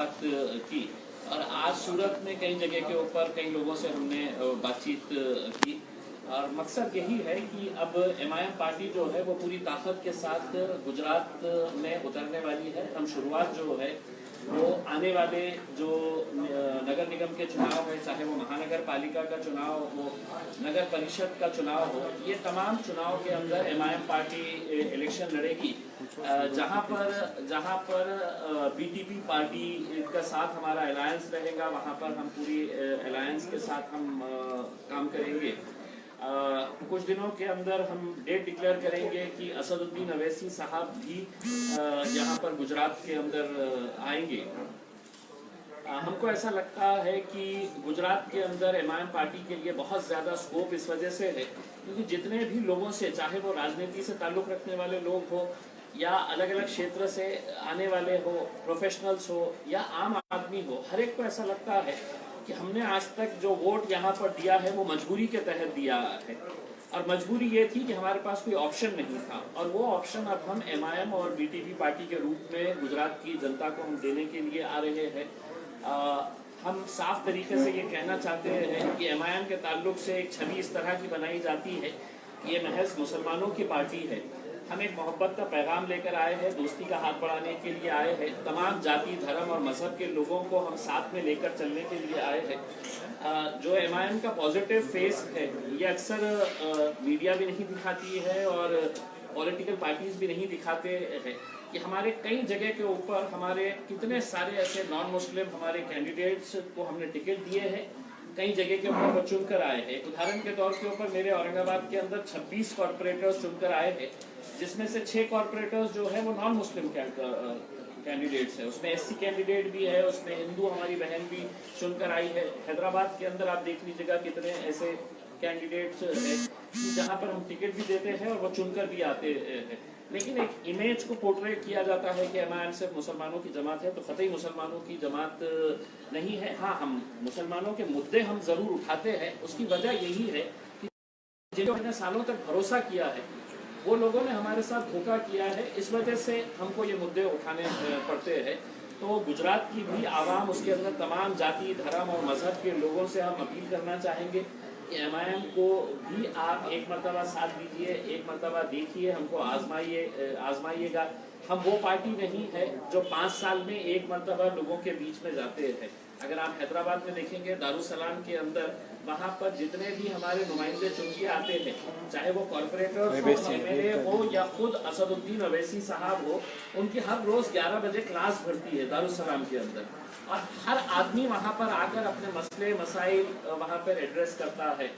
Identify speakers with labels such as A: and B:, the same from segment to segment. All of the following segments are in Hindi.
A: बात की। और आज सूरत में कई जगह के ऊपर कई लोगों से हमने बातचीत की और मकसद यही है कि अब एमआईएम पार्टी जो है वो पूरी ताकत के साथ गुजरात में उतरने वाली है। हम शुरुआत जो है वो आने वाले जो नगर निगम के चुनाव है, चाहे वो महानगर पालिका का चुनाव हो, नगर परिषद का चुनाव हो, ये तमाम चुनाव के अंदर एमआईएम पार्टी इलेक्शन लड़ेगी। जहां पर बीटीपी पार्टी का साथ हमारा अलायंस रहेगा, वहां पर हम पूरी अलायंस के साथ हम काम करेंगे। कुछ दिनों के अंदर हम डेट डिक्लेयर करेंगे कि असदुद्दीन अवैसी साहब भी यहाँ पर गुजरात के अंदर आएंगे। हमको ऐसा लगता है कि गुजरात के अंदर एमआईएम पार्टी के लिए बहुत ज़्यादा स्कोप इस वजह से है क्योंकि जितने भी लोगों से, चाहे वो राजनीति से ताल्लुक़ रखने वाले लोग हो या अलग अलग क्षेत्र से आने वाले हो, प्रोफेशनल्स हो या आम आदमी हो, हर एक को ऐसा लगता है कि हमने आज तक जो वोट यहाँ पर दिया है वो मजबूरी के तहत दिया है और मजबूरी ये थी कि हमारे पास कोई ऑप्शन नहीं था और वो ऑप्शन अब हम एमआईएम और बीटीपी पार्टी के रूप में गुजरात की जनता को हम देने के लिए आ रहे हैं। हम साफ तरीके से ये कहना चाहते हैं कि एमआईएम के ताल्लुक से एक छवि इस तरह की बनाई जाती है कि ये महज मुसलमानों की पार्टी है। हम एक मोहब्बत का पैगाम लेकर आए हैं, दोस्ती का हाथ बढ़ाने के लिए आए हैं, तमाम जाति, धर्म और मजहब के लोगों को हम साथ में लेकर चलने के लिए आए हैं। जो एमआईएम का पॉजिटिव फेस है ये अक्सर मीडिया भी नहीं दिखाती है और पॉलिटिकल पार्टीज भी नहीं दिखाते हैं कि हमारे कई जगह के ऊपर हमारे कितने सारे ऐसे नॉन मुस्लिम हमारे कैंडिडेट्स को हमने टिकट दिए हैं, कई जगह के ऊपर वो चुनकर आए हैं। उदाहरण के तौर के ऊपर मेरे औरंगाबाद के अंदर 26 कॉर्पोरेटर्स चुनकर आए हैं, जिसमें से 6 कॉर्पोरेटर्स जो है वो नॉन मुस्लिम कैंडिडेट्स है। उसमें एससी कैंडिडेट भी है, उसमें हिंदू हमारी बहन भी चुनकर आई है। हैदराबाद के अंदर आप देख लीजिएगा कितने ऐसे कैंडिडेट्स हैं जहाँ पर हम टिकट भी देते हैं और वो चुनकर भी आते हैं। लेकिन एक इमेज को पोर्ट्रेट किया जाता है कि एमआईएम सिर्फ मुसलमानों की जमात है, तो कतई मुसलमानों की जमात नहीं है। हाँ, हम मुसलमानों के मुद्दे हम जरूर उठाते हैं। उसकी वजह यही है कि जिन्होंने सालों तक भरोसा किया है वो लोगों ने हमारे साथ धोखा किया है, इस वजह से हमको ये मुद्दे उठाने पड़ते हैं। तो गुजरात की भी आवाम, उसके अंदर तमाम जाति, धर्म और मजहब के लोगों से हम अपील करना चाहेंगे कि एमआईएम को भी आप एक मरतबा साथ दीजिए, एक मरतबा देखिए, हमको आजमाइएगा। हम वो पार्टी नहीं है जो 5 साल में एक मरतबा लोगों के बीच में जाते हैं। अगर आप हैदराबाद में देखेंगे, दारुसलाम के अंदर वहाँ पर जितने भी हमारे नुमाइंदे चुन के आते हैं, चाहे वो कॉर्पोरेटर हो, एमएलए हो या खुद असदुद्दीन अवैसी साहब हो, उनकी हर रोज 11 बजे क्लास भरती है दारुसलाम के अंदर और हर आदमी वहाँ पर आकर अपने मसले मसाइल वहाँ पर एड्रेस करता है।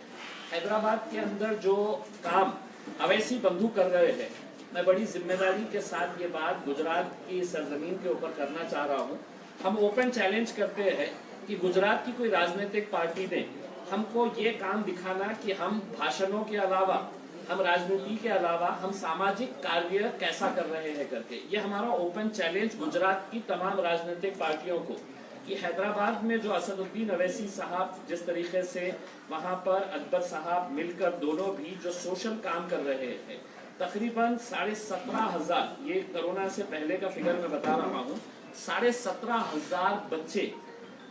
A: हैदराबाद के अंदर जो काम अवैसी बंधु कर रहे हैं, मैं बड़ी जिम्मेदारी के साथ ये बात गुजरात की सरजमीन के ऊपर करना चाह रहा हूँ। हम ओपन चैलेंज करते हैं कि गुजरात की कोई राजनीतिक पार्टी ने हमको ये काम दिखाना कि हम भाषणों के अलावा, हम राजनीति के अलावा हम सामाजिक कार्य कैसा कर रहे हैं करके। ये हमारा ओपन चैलेंज गुजरात की तमाम राजनीतिक पार्टियों को कि हैदराबाद में जो असदुद्दीन अवैसी साहब जिस तरीके से वहाँ पर अकबर साहब मिलकर दोनों भी जो सोशल काम कर रहे हैं, तकरीबन 17,500, ये कोरोना से पहले का फिगर मैं बता रहा हूँ, 17,500 बच्चे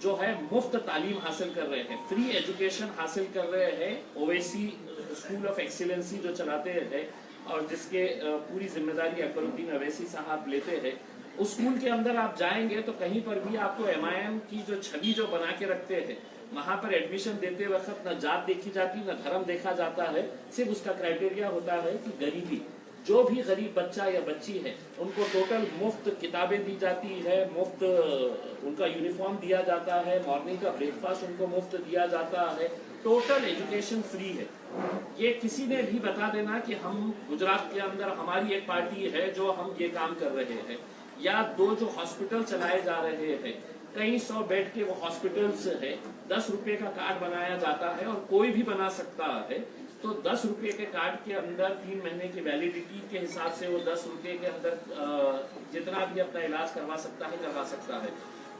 A: जो है मुफ्त तालीम हासिल कर रहे हैं, फ्री एजुकेशन हासिल कर रहे हैं। ओवैसी स्कूल ऑफ एक्सीलेंसी जो चलाते हैं और जिसके पूरी जिम्मेदारी अकबरुद्दीन अवैसी साहब लेते हैं, उस स्कूल के अंदर आप जाएंगे तो कहीं पर भी आपको एमआईएम की जो छवि जो बना के रखते हैं, वहां पर एडमिशन देते वक्त न जात देखी जाती, न धर्म देखा जाता है। सिर्फ उसका क्राइटेरिया होता है कि गरीबी, जो भी गरीब बच्चा या बच्ची है उनको टोटल मुफ्त किताबें दी जाती है, मुफ्त उनका यूनिफॉर्म दिया जाता है, मॉर्निंग का ब्रेकफास्ट उनको मुफ्त दिया जाता है, टोटल एजुकेशन फ्री है। ये किसी ने भी बता देना कि हम गुजरात के अंदर हमारी एक पार्टी है जो हम ये काम कर रहे हैं, या 2 जो हॉस्पिटल चलाए जा रहे हैं, कई 100 बेड के वो हॉस्पिटल्स है, 10 रुपए का कार्ड बनाया जाता है और कोई भी बना सकता है। तो 10 रुपए के कार्ड के अंदर 3 महीने की वैलिडिटी के हिसाब से वो 10 रुपए के अंदर जितना भी अपना इलाज करवा सकता है।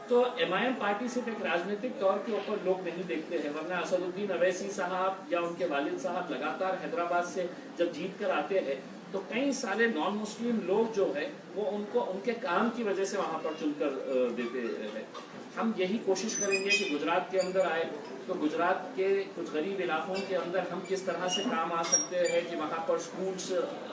A: तो एमआईएम पार्टी सिर्फ एक राजनीतिक तौर के ऊपर लोग नहीं देखते हैं, वरना असदुद्दीन अवैसी साहब या उनके वालिद साहब लगातार हैदराबाद से जब जीत कर आते हैं तो कई सारे नॉन मुस्लिम लोग जो है वो उनको उनके काम की वजह से वहाँ पर चुनकर देते हैं। हम यही कोशिश करेंगे कि गुजरात के अंदर आए तो गुजरात के कुछ गरीब इलाकों के अंदर हम किस तरह से काम आ सकते हैं कि वहाँ पर स्कूल्स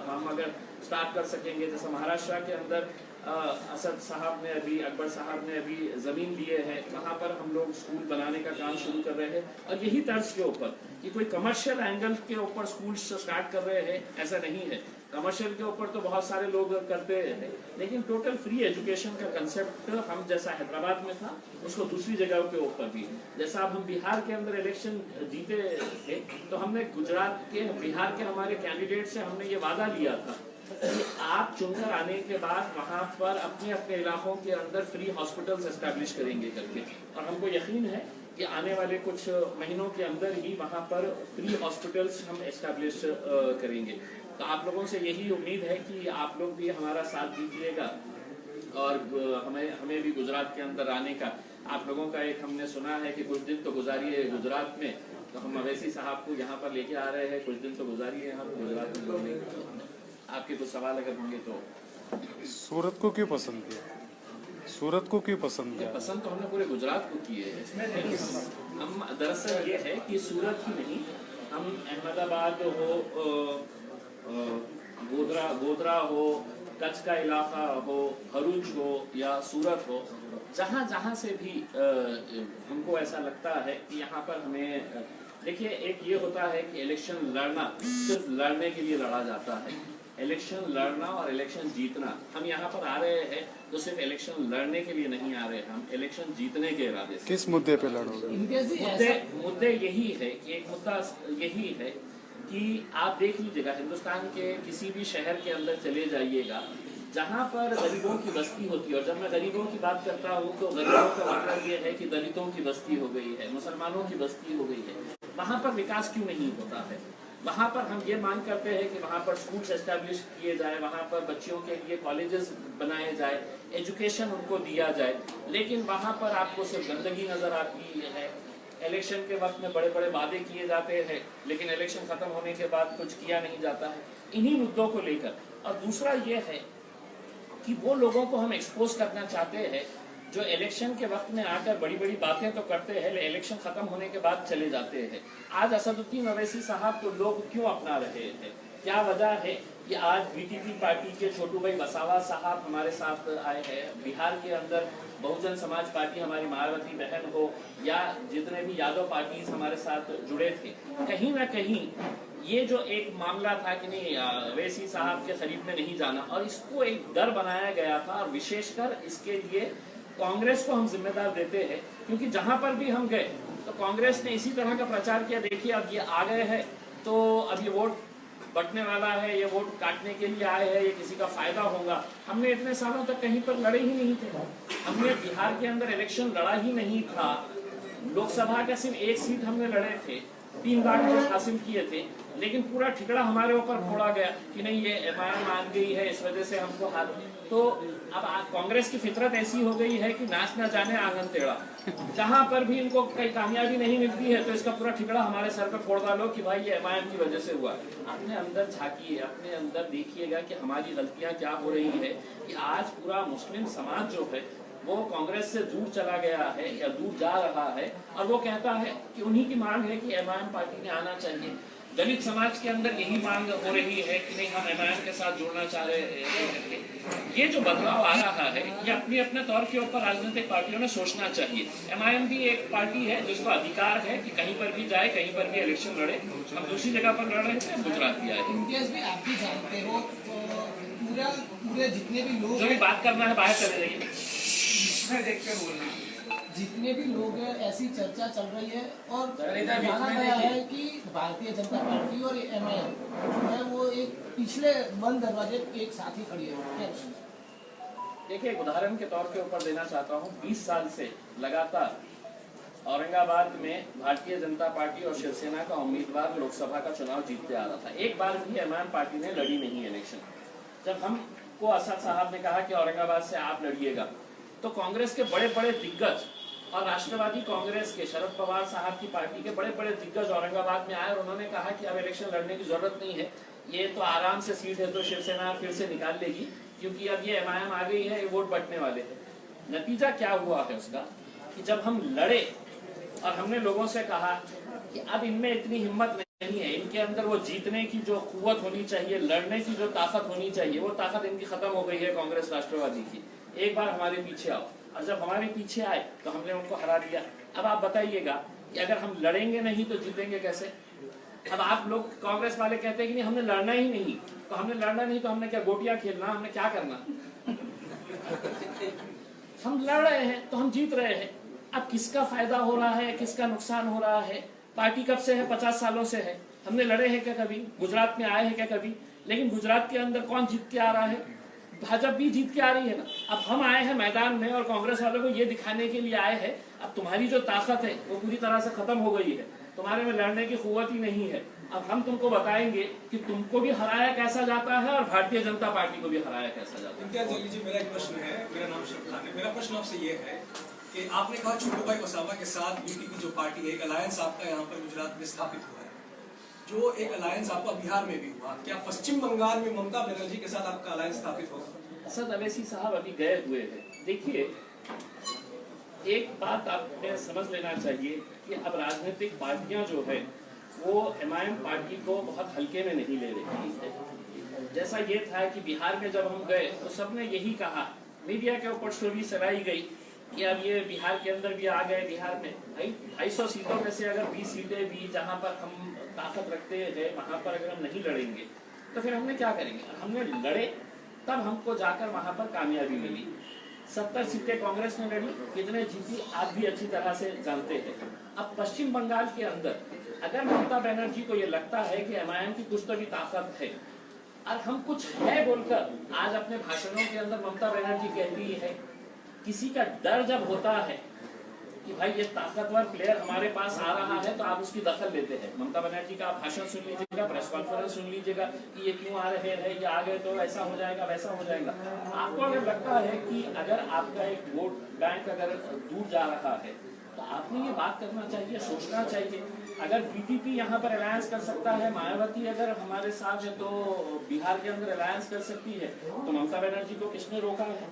A: हम अगर स्टार्ट कर सकेंगे। जैसे महाराष्ट्र के अंदर असद साहब ने अभी, अकबर साहब ने अभी ज़मीन लिए है, वहाँ पर हम लोग स्कूल बनाने का काम शुरू कर रहे हैं। और यही तर्ज के ऊपर कि कोई कमर्शियल एंगल के ऊपर स्कूल स्टार्ट कर रहे हैं ऐसा नहीं है। कमर्शियल के ऊपर तो बहुत सारे लोग करते हैं, लेकिन टोटल फ्री एजुकेशन का कंसेप्ट हम जैसा हैदराबाद में था उसको दूसरी जगह के ऊपर भी, जैसा अब हम बिहार के अंदर इलेक्शन जीते थे तो हमने गुजरात के, बिहार के हमारे कैंडिडेट से हमने ये वादा लिया था कि आप चुनकर आने के बाद वहाँ पर अपने अपने इलाकों के अंदर फ्री हॉस्पिटल्स एस्टैब्लिश करेंगे करके। और हमको यकीन है कि आने वाले कुछ महीनों के अंदर ही वहाँ पर फ्री हॉस्पिटल्स हम एस्टैब्लिश करेंगे। तो आप लोगों से यही उम्मीद है कि आप लोग भी हमारा साथ दीजिएगा और हमें भी गुजरात के अंदर आने का। आप लोगों का एक हमने सुना है कि कुछ दिन तो गुजारिए गुजरात में, तो हम अवैसी साहब को यहाँ पर लेके आ रहे हैं, कुछ दिन तो गुजारिए यहाँ पर गुजरात में। आपके कुछ सवाल अगर होंगे तो।
B: सूरत को क्यों पसंद किया? सूरत को क्यों पसंद किया?
A: पसंद तो हमने पूरे गुजरात को किए है। हम दरअसल ये है कि सूरत ही नहीं, हम अहमदाबाद हो, गोधरा हो, कच्छ का इलाका हो, भरूच हो या सूरत हो, जहाँ जहाँ से भी हमको ऐसा लगता है कि यहाँ पर हमें, देखिए एक ये होता है कि इलेक्शन लड़ना सिर्फ लड़ने के लिए लड़ा जाता है। इलेक्शन लड़ना और इलेक्शन जीतना, हम यहाँ पर आ रहे हैं तो सिर्फ इलेक्शन लड़ने के लिए नहीं आ रहे, हम इलेक्शन जीतने के इरादे से।
B: किस मुद्दे पे लड़ोगे?
A: मुद्दे यही है कि एक मुद्दा यही है कि आप देख लीजिएगा हिंदुस्तान के किसी भी शहर के अंदर चले जाइएगा जहाँ पर गरीबों की बस्ती होती है, और जब मैं गरीबों की बात करता हूँ तो गरीबों का मतलब ये है कि दलितों की बस्ती हो गई है, मुसलमानों की बस्ती हो गई है, वहाँ पर विकास क्यों नहीं होता है? वहाँ पर हम ये मांग करते हैं कि वहाँ पर स्कूल्स एस्टैब्लिश किए जाए, वहाँ पर बच्चियों के लिए कॉलेजेस बनाए जाए, एजुकेशन उनको दिया जाए, लेकिन वहाँ पर आपको सिर्फ गंदगी नजर आती है। इलेक्शन के वक्त में बड़े बड़े वादे किए जाते हैं लेकिन इलेक्शन खत्म होने के बाद कुछ किया नहीं जाता है, इन्हीं मुद्दों को लेकर। और दूसरा ये है कि वो लोगों को हम एक्सपोज करना चाहते हैं जो इलेक्शन के वक्त में आकर बड़ी बड़ी बातें तो करते हैं लेकिन इलेक्शन खत्म होने के बाद चले जाते हैं। आज असदुद्दीन अवैसी साहब को लोग क्यों अपना रहे हैं? क्या वजह है कि आज बीटीपी पार्टी के छोटू भाई वसावा साहब हमारे साथ आए हैं? बिहार के अंदर बहुजन समाज पार्टी हमारी मायावती बहन हो या जितने भी यादव पार्टीज हमारे साथ जुड़े थे, कहीं ना कहीं ये जो एक मामला था कि नहीं अवैसी साहब के करीब में नहीं जाना, और इसको एक डर बनाया गया था। और विशेषकर इसके लिए कांग्रेस को हम जिम्मेदार देते हैं, क्योंकि जहां पर भी हम गए तो कांग्रेस ने इसी तरह का प्रचार किया, देखिए अब ये आ गए हैं तो अब ये वोट बंटने वाला है, ये वोट काटने के लिए आए हैं, ये किसी का फायदा होगा। हमने इतने सालों तक कहीं पर लड़े ही नहीं थे, हमने बिहार के अंदर इलेक्शन लड़ा ही नहीं था, लोकसभा का सिर्फ एक सीट हमने लड़े थे, 3 बार हासिल किए थे, लेकिन पूरा ठिकड़ा हमारे ऊपर फोड़ा गया कि नहीं ये एमआईएम मान गई है इस वजह से हमको हार। तो अब कांग्रेस की फितरत ऐसी हो गई है कि नाच ना जाने आंगन टेढ़ा, जहां पर भी इनको कहीं कामयाबी नहीं मिलती है तो इसका पूरा ठिकड़ा हमारे सर पर फोड़ डालो कि भाई ये एमआईएम की वजह से हुआ। अपने अंदर झांकिए, अपने अंदर देखिएगा कि हमारी गलतियां क्या हो रही है कि आज पूरा मुस्लिम समाज जो है वो कांग्रेस से दूर चला गया है या दूर जा रहा है, और वो कहता है कि उन्हीं की मांग है कि एमआईएम पार्टी में आना चाहिए। दलित समाज के अंदर यही मांग हो रही है कि नहीं हम एमआईएम के साथ जुड़ना चाह रहे हैं। ये जो बदलाव आ रहा है ये अपने अपने तौर के ऊपर राजनीतिक पार्टियों ने सोचना चाहिए। एमआईएम भी एक पार्टी है जिसको अधिकार है कि कहीं पर भी जाए, कहीं पर भी इलेक्शन लड़े। हम दूसरी जगह पर लड़ रहे थे, गुजरात भी आए।
C: इम्तियाज भी आप भी जानते हो पूरे जितने भी लोग
A: जो भी बात करना है बाहर चले जाइए,
C: देखकर बोलना, जितने भी लोग हैं ऐसी चर्चा चल रही है और जाना गया है कि भारतीय जनता पार्टी और एमआईएम जो है वो एक पिछले बंद दरवाजे एक साथ ही खड़ी है।
A: देखिए एक उदाहरण के तौर के ऊपर देना चाहता हूँ, 20 साल से लगातार औरंगाबाद में भारतीय जनता पार्टी और शिवसेना का उम्मीदवार लोकसभा का चुनाव जीतते आ रहा था। एक बार भी एमआईएम पार्टी ने लड़ी नहीं इलेक्शन। जब हमको असद साहब ने कहा कि औरंगाबाद से आप लड़िएगा तो कांग्रेस के बड़े बड़े दिग्गज और राष्ट्रवादी कांग्रेस के शरद पवार साहब की पार्टी के बड़े बड़े दिग्गज औरंगाबाद में आए और उन्होंने कहा कि अब इलेक्शन लड़ने की जरूरत नहीं है, ये तो आराम से सीट है तो शिवसेना फिर से निकाल लेगी, क्योंकि अब ये MIM आ गई है, ये वोट बंटने वाले हैं। नतीजा क्या हुआ है उसका कि जब हम लड़े और हमने लोगों से कहा कि अब इनमें इतनी हिम्मत नहीं है, इनके अंदर वो जीतने की जो कुव्वत होनी चाहिए, लड़ने की जो ताकत होनी चाहिए, वो ताकत इनकी खत्म हो गई है कांग्रेस राष्ट्रवादी की, एक बार हमारे पीछे आओ। और जब हमारे पीछे आए तो हमने उनको हरा दिया। अब आप बताइएगा कि अगर हम लड़ेंगे नहीं तो जीतेंगे कैसे? अब आप लोग कांग्रेस वाले कहते हैं कि नहीं हमने लड़ना ही नहीं, तो हमने लड़ना नहीं तो हमने क्या गोटियां खेलना, हमने क्या करना? हम लड़ रहे हैं तो हम जीत रहे हैं। अब किसका फायदा हो रहा है, किसका नुकसान हो रहा है? पार्टी कब से है? 50 सालों से है। हमने लड़े हैं क्या कभी? गुजरात में आए हैं क्या कभी? लेकिन गुजरात के अंदर कौन जीत के आ रहा है? भाजपा भी जीत के आ रही है ना। अब हम आए हैं मैदान में और कांग्रेस वालों को ये दिखाने के लिए आए हैं अब तुम्हारी जो ताकत है वो पूरी तरह से खत्म हो गई है, तुम्हारे में लड़ने की कुव्वत ही नहीं है। अब हम तुमको बताएंगे कि तुमको भी हराया कैसा जाता है और भारतीय जनता पार्टी को भी हराया कैसा जाता है।
D: इम्तियाज जलील जी, मेरा एक प्रश्न है। मेरा नाम शफलान है। मेरा प्रश्न आपसे ये है कि आपने कहा छोटू भाई वसावा के साथ बीटीपी जो पार्टी है, एक अलायंस आपका यहाँ पर गुजरात में स्थापित हुआ है, जो एक अलायंस आपका बिहार में भी हुआ, क्या पश्चिम बंगाल में ममता बनर्जी के साथ आपका अलायंस स्थापित होगा?
A: असद अवैसी साहब अभी गए हुए हैं। देखिए, एक बात आपने समझ लेना चाहिए कि अब राजनीतिक पार्टियां जो है वो MIM पार्टी को बहुत हल्के में नहीं ले रही है। जैसा ये था कि बिहार में जब हम गए तो सबने यही कहा, मीडिया के ऊपर स्टोरी चलाई गई कि अब ये बिहार के अंदर भी आ गए। बिहार में 250 सीटों में से अगर 20 सीटें भी जहां पर हम ताकत रखते हैं वहां पर अगर हम नहीं लड़ेंगे तो फिर हमने क्या करेंगे? हमने लड़े, तब हमको जाकर वहां पर कामयाबी मिली। 70 सीटें कांग्रेस ने लड़ी, कितने जीती आप भी अच्छी तरह से जानते हैं। अब पश्चिम बंगाल के अंदर अगर ममता बनर्जी को ये लगता है कि MIM की कुछ तो भी ताकत है और हम कुछ है बोलकर आज अपने भाषणों के अंदर ममता बनर्जी कहती है, किसी का डर जब होता है कि भाई ये ताकतवर प्लेयर हमारे पास आ रहा है तो आप उसकी दखल लेते हैं। ममता बनर्जी का आप भाषण सुन लीजिएगा, प्रेस कॉन्फ्रेंस सुन लीजिएगा कि ये क्यों आ रहे हैं, ये आ गए तो ऐसा हो जाएगा वैसा हो जाएगा। आपको अगर लगता है कि अगर आपका एक वोट बैंक अगर दूर जा रहा है तो आपने ये बात करना चाहिए, सोचना चाहिए। अगर बीटीपी यहाँ पर अलायंस कर सकता है, मायावती अगर हमारे साथ है तो बिहार के अंदर अलायंस कर सकती है, तो ममता बनर्जी को किसने रोका है?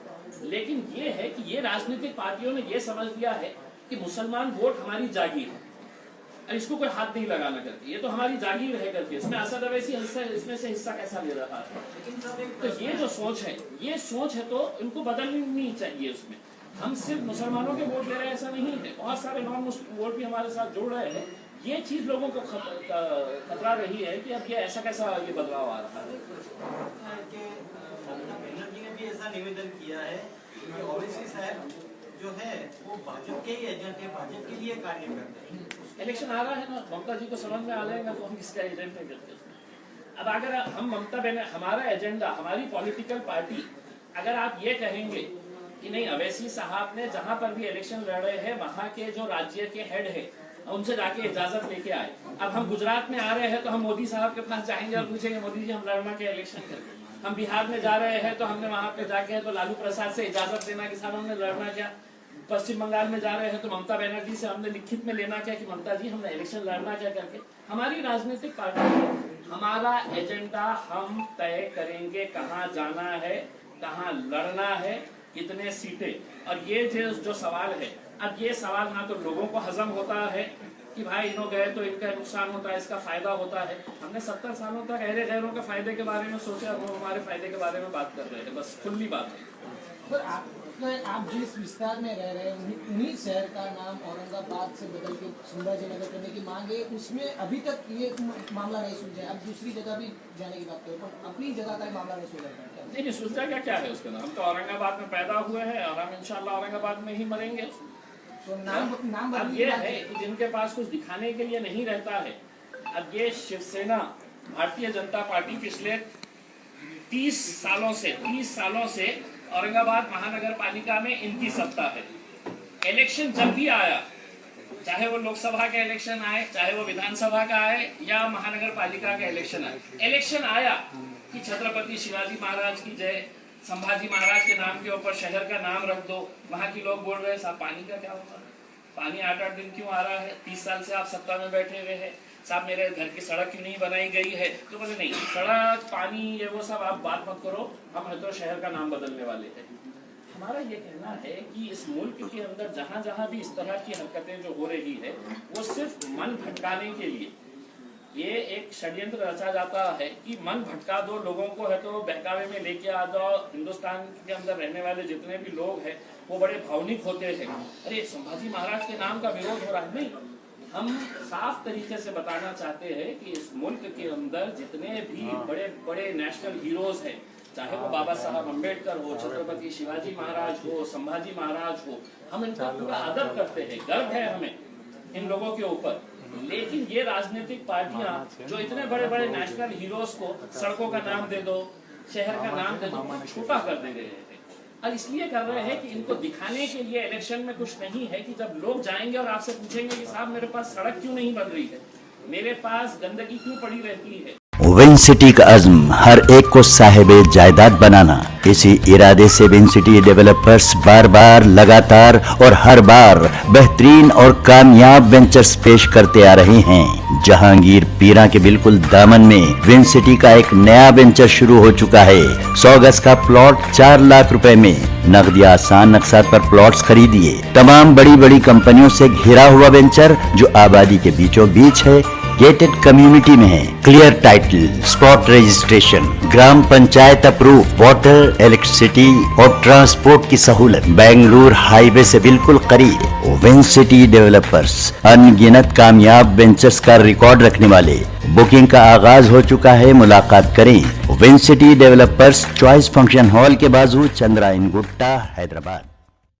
A: लेकिन ये है कि ये राजनीतिक पार्टियों ने ये समझ लिया है कि मुसलमान वोट हमारी जागीर है और इसको कोई हाथ नहीं लगाना करती, ये तो हमारी जागीर है करके इसमें असद अवैसी इसमें से हिस्सा कैसा ले रहा है? तो ये जो सोच है, ये सोच है तो इनको बदलनी चाहिए। उसमें हम सिर्फ मुसलमानों के वोट ले रहे हैं ऐसा नहीं है, बहुत सारे नॉन मुस्लिम वोट भी हमारे साथ जुड़ रहे हैं। ये चीज लोगों को खतरा रही है कि अब ये ऐसा कैसा ये बदलाव आ रहा है।
E: बनर्जी ने भी ऐसा निवेदन किया है कि ओवैसी साहब जो है वो भाजपा के ही एजेंट है, भाजपा के लिए कार्य करते हैं।
A: इलेक्शन आ रहा है ना, ममता जी को समझ में आ जाएगा तो हम किसका एजेंट है करते हैं। अब अगर हम हमारा एजेंडा, हमारी पॉलिटिकल पार्टी, अगर आप ये कहेंगे कि नहीं अवैसी साहब ने जहां पर भी इलेक्शन लड़े हैं वहां के जो राज्य के हेड है उनसे जाके इजाजत लेके आए। अब हम गुजरात में आ रहे हैं तो हम मोदी साहब के पास जाएंगे और पूछेंगे मोदी जी हम लड़ना के इलेक्शन करके। हम बिहार में जा रहे हैं तो हमने वहां पे जाके तो लालू प्रसाद से इजाजत लेना कि साहब हमने लड़ना क्या। पश्चिम बंगाल में जा रहे हैं तो ममता बनर्जी से हमने लिखित में लेना क्या कि ममता जी हमने इलेक्शन लड़ना क्या करके। हमारी राजनीतिक पार्टी, हमारा एजेंडा हम तय करेंगे, कहाँ जाना है, कहाँ लड़ना है, कितने सीटें। और ये जो सवाल है, अब ये सवाल ना तो लोगों को हजम होता है कि भाई इन्हों गए तो इनका नुकसान होता है, इसका फायदा होता है। हमने 70 सालों तक अहले गैरों के फायदे के बारे में सोचा, वो हमारे फायदे के बारे में बात कर रहे हैं, बस खुली बात है।
C: आप जिस विस्तार में रह रहे हैं उन्हीं शहर का नाम औरंगाबाद से बदल के सुंदरनगर करने की मांग है, उसमें अभी तक ये मामला नहीं सुलझा है। अब दूसरी जगह भी जाने की बात करें पर अपनी जगह का मामला नहीं सुलझा है।
A: नहीं सुलझा क्या है उसके अंदर, हम तो औरंगाबाद में पैदा हुए हैं और हम इंशाल्लाह औरंगाबाद में ही मरेंगे।
C: तो नाम
A: अब ये है कि जिनके पास कुछ दिखाने के लिए नहीं रहता है, अब ये शिवसेना भारतीय जनता पार्टी पिछले 30 सालों से औरंगाबाद महानगर पालिका में इनकी सत्ता है। इलेक्शन जब भी आया, चाहे वो लोकसभा का इलेक्शन आए, चाहे वो विधानसभा का आए या महानगर पालिका का इलेक्शन आए, इलेक्शन आया कि छत्रपति शिवाजी महाराज की जय, संभाजी महाराज के नाम के ऊपर शहर का नाम रख दो। वहां के लोग बोल रहे हैं साहब पानी का क्या होगा, पानी 8-8 दिन क्यों आ रहा है, 30 साल से आप सत्ता में बैठे हुए हैं, साहब मेरे घर की सड़क क्यों नहीं बनाई गई है, तो बोले नहीं सड़क पानी ये वो सब आप बात मत करो, हम तो शहर का नाम बदलने वाले हैं। हमारा ये कहना है कि इस मुल्क के अंदर जहां जहां भी इस तरह की हरकतें जो हो रही है वो सिर्फ मन भटकाने के लिए, ये एक षड्यंत्र रचा जाता है कि मन भटका दो लोगों को, है तो बहकावे में लेके आ जाओ। हिंदुस्तान के अंदर रहने वाले जितने भी लोग हैं वो बड़े भावनिक होते हैं, अरे संभाजी महाराज के नाम का विरोध हो रहा है। नहीं, हम साफ तरीके से बताना चाहते हैं कि इस मुल्क के अंदर जितने भी बड़े बड़े नेशनल हीरोज हैं, चाहे वो बाबा साहब अम्बेडकर हो, छत्रपति शिवाजी महाराज हो, संभाजी महाराज हो, हम इनका पूरा आदर करते हैं, गर्व है हमें इन लोगों के ऊपर। लेकिन ये राजनीतिक पार्टियां जो इतने बड़े बड़े नेशनल हीरोज को सड़कों का नाम दे दो, शहर का नाम दे दो, छोटा कर दे रहे हैं। और इसलिए कर रहे हैं कि इनको दिखाने के लिए इलेक्शन में कुछ नहीं है कि जब लोग जाएंगे और आपसे पूछेंगे कि साहब मेरे पास सड़क क्यों नहीं बन रही है, मेरे पास गंदगी क्यों पड़ी रहती है।
F: विन सिटी का अज़्म हर एक को साहिब जायदाद बनाना। इसी इरादे से विन सिटी डेवलपर्स बार बार लगातार और हर बार बेहतरीन और कामयाब वेंचर्स पेश करते आ रहे हैं। जहांगीर पीरा के बिल्कुल दामन में विन सिटी का एक नया वेंचर शुरू हो चुका है। 100 गज का प्लॉट 4 लाख रुपए में नकदी आसान नक्शा पर प्लॉट्स खरीदिए। तमाम बड़ी बड़ी कंपनियों से घिरा हुआ वेंचर जो आबादी के बीचों बीच है, गेटेड कम्युनिटी में है, क्लियर टाइटल, स्पॉट रजिस्ट्रेशन, ग्राम पंचायत अप्रूव, वाटर, इलेक्ट्रिसिटी और ट्रांसपोर्ट की सहूलत, बेंगलुरु हाईवे से बिल्कुल करीब। विन सिटी डेवलपर्स अनगिनत कामयाब वेंचर्स का रिकॉर्ड रखने वाले। बुकिंग का आगाज हो चुका है, मुलाकात करें। Win city developers, choice function hall के बाजू, चंद्रा इन गुट्टा, हैदराबाद।